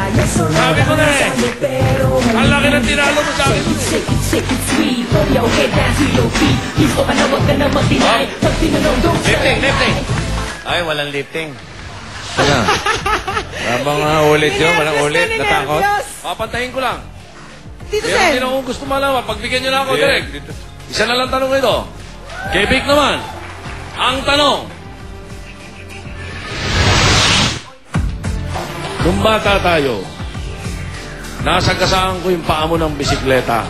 Sabi ko na eh. Ang laki ng tinalo mo sa akin. Lifting. Ay, walang lifting. Kaya, habang ulit yun, walang ulit, natakot. Papantayin ko lang. Tito Pero Sen. hindi na akong gusto malaman. Pagbigyan nyo na ako, direct. Isa na lang tanong ito. Kay Vic naman, ang tanong. Nung bata tayo, nasagasaan ko yung paa mo ng bisikleta.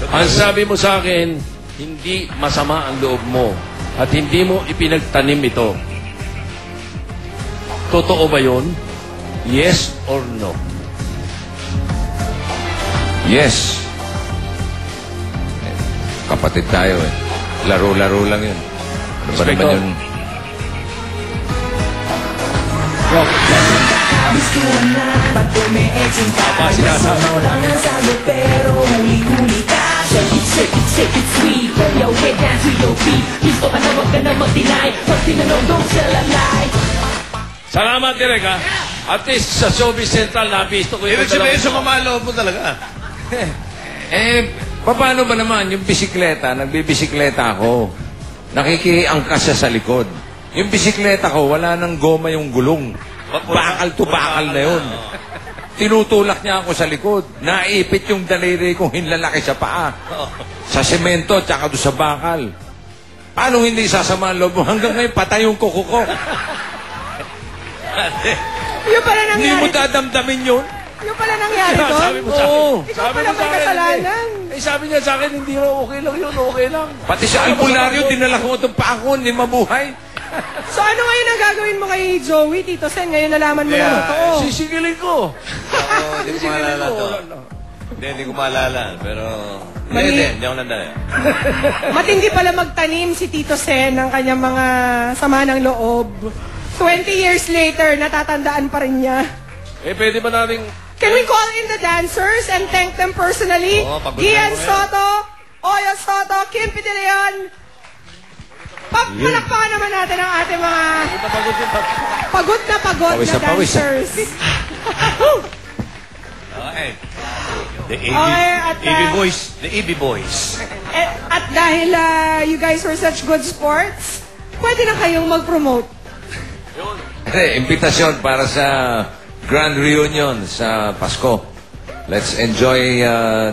Ang sabi mo sa akin, hindi masama ang loob mo at hindi mo ipinagtanim ito. Totoo ba yun? Yes or no? Yes. Kapatid tayo eh. Laro-laro lang yun. Ano ba naman yun? Papa, sinasabi mo. Salamat, Direk, ha? At least sa Showbiz Central, nabisto ko yung Ibig sabihin, sumamalo mo talaga. Paano ba naman yung bisikleta? Nagbibisikleta ako. Nakikiangkas siya sa likod. Yung bisikleta ko, wala nang goma yung gulong. Bakal to bakal na yun. Tinutulak niya ako sa likod. Naipit yung daliri kong hinlalaki sa paa. Sa semento, tsaka doon sa bakal. Paano hindi sasama ang loob mo? Hanggang ngayon, patay yung kuko ko. Yung pala Hindi nangyari. mo dadamdamin yun? Yung pala nangyari doon? Sabi mo sa akin. Ikaw pala may kasalanan. Sabi niya sa akin, hindi raw okay lang yun, okay lang. Pati sa albularyo, dinala ko itong paa ko, hindi mabuhay. So ano ngayon ang gagawin mo kay Joey, Tito Sen? Ngayon nalaman mo na totoo. Sisigilin ko. Hindi ko maalala to. Hindi ko maalala. Pero, hindi ako nandala. Matindi pala magtanim si Tito Sen ng kanyang mga sama ng loob. 20 years later, natatandaan pa rin niya. Pwede ba nating... Can we call in the dancers and thank them personally? Oo, pagod Gian na mo Soto, Oyo Soto, Kim Pideleon. Palakpakan naman natin ang ating mga pagod na Pawis na na pawis. dancers. Okay. The at, EB Boys. The EB Boys. At dahil you guys were such good sports, pwede na kayong mag-promote. Imbitasyon para sa Grand Reunion sa Pasko. Let's enjoy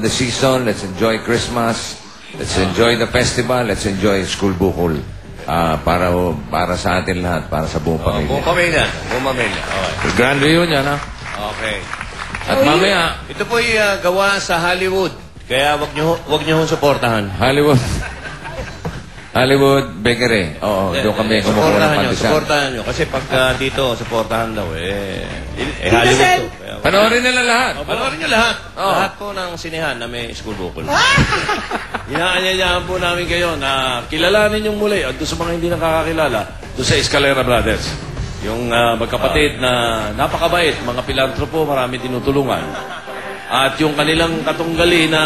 the season. Let's enjoy Christmas. Let's enjoy the festival. Let's enjoy School Bukol. Para sa atin lahat. Para sa buong pamilya. Buong pamilya. Buong pamilya. Okay. Grand Reunion, ha? Okay. At mamaya, Ito po ay gawa sa Hollywood. Kaya wag niyo hong suportahan. Hollywood Bakery. Oo, doon kami kumukuha ng pandesal. Suportahan nyo. Kasi pag dito, suportahan daw Hollywood to. Panoorin nila lahat. Panoorin nyo lahat. Oo. Lahat po ng sinehan na may school vocal. Inaanyayahan po namin kayo na kilalanin yung muli at doon sa mga hindi nakakakilala, doon sa Escalera Brothers. Yung magkapatid na napakabait, mga pilantropo, marami tinutulungan. At yung kanilang katunggali na,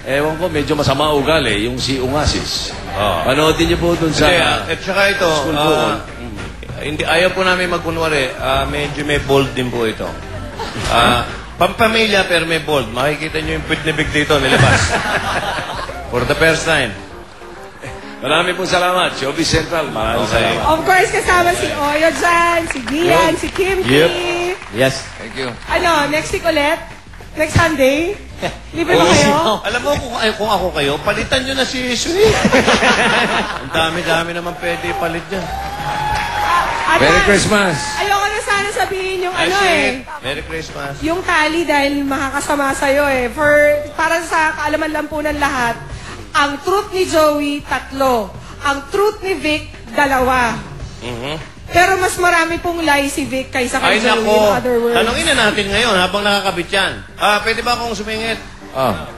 ewan ko, medyo masama ugali, yung si Ungasis. Panoodin niyo po doon sa... At saka ito, hindi, ayaw po namin magkunwari, medyo may bold din po ito. Pampamilya pero may bold. Makikita nyo yung pwede na big dito, nilabas. For the first time. Marami pong salamat. Showbiz Central, maraming salamat. Of course, kasama si Oyo dyan, si Gian, si Kim P. Yes. Thank you. Next week ulit? Next Sunday? Libre ba kayo? Alam mo, kung ako kayo, palitan nyo na si Sui. Ang dami-dami naman pwede palit dyan. Merry Christmas! Ayoko na sana sabihin yung Merry Christmas. yung tali dahil makakasama sa'yo para sa kaalaman lang po ng lahat, ang truth ni Joey, 3. Ang truth ni Vic, 2. Pero mas marami pong lie si Vic kaysa kay Ay, Joey, nako. in other words. Tanungin na natin ngayon habang nakakabit yan. Pwede ba akong sumingit?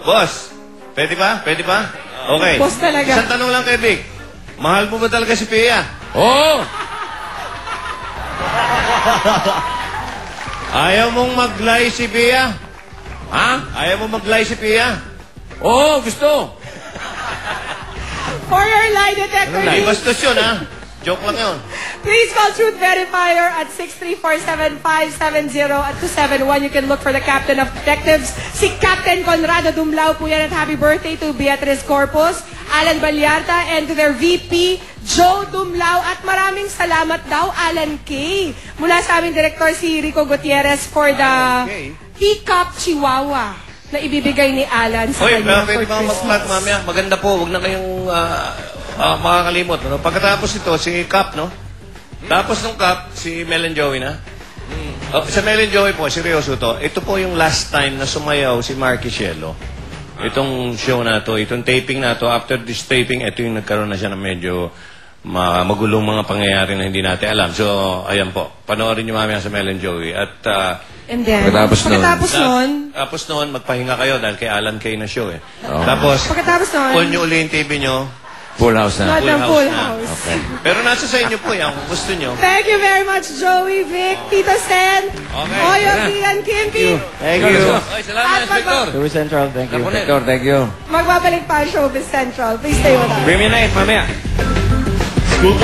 Boss, pwede ba? Pwede ba? Okay. Boss talaga. Isang tanong lang kay Vic. Mahal mo ba talaga si Pia? Oo! Ayaw mong mag-lie si Pia? Ha? Ayaw mong mag-lie si Pia? Oo, gusto! For your lie detector, Ay, bastos yun, ha? Joke lang yun. Please call Truth Verifier at 634-7570 at 271. You can look for the Captain of Detectives. Si Captain Conrado Dumlao po yan, at happy birthday to Beatriz Corpus, Alan Balyarta, and to their VP, Joe Dumlao. At maraming salamat daw, Alan K. Mula sa aming director, si Rico Gutierrez, for the teacup chihuahua na ibibigay ni Alan sa Oy, kanya pwede for ba Christmas. mag-plug mamaya? Maganda po, huwag na kayong makakalimot. No? Pagkatapos ito, si Cap, no? Tapos nung Cap, si Mel and Joey na. Sa Mel and Joey po, seryoso to. Ito po yung last time na sumayaw si Marky Cielo. Itong show na to, itong taping na to, after this taping, ito yung nagkaroon na siya ng medyo magulong mga pangyayari na hindi natin alam. So, ayan po. Panoorin niyo mamaya sa Mel and Joey. At And then, Tapos noon, magpahinga kayo dahil kay Alan Kay na show eh. Tapos, pagkatapos nun, on nyo uli yung TV nyo. Full house na. not ng Full full house house. Okay. Pero nasa sa inyo po yan, kung gusto nyo. Thank you very much, Joey, Vic, Tito Sen, Oyo, Kian, Kimpi. Thank you. Oy, salamat, Inspector. Tour Central, thank you. Inspector, thank you. Magbabalik pa ang Showbiz Central. Please stay with us. Bring me night, mamaya. School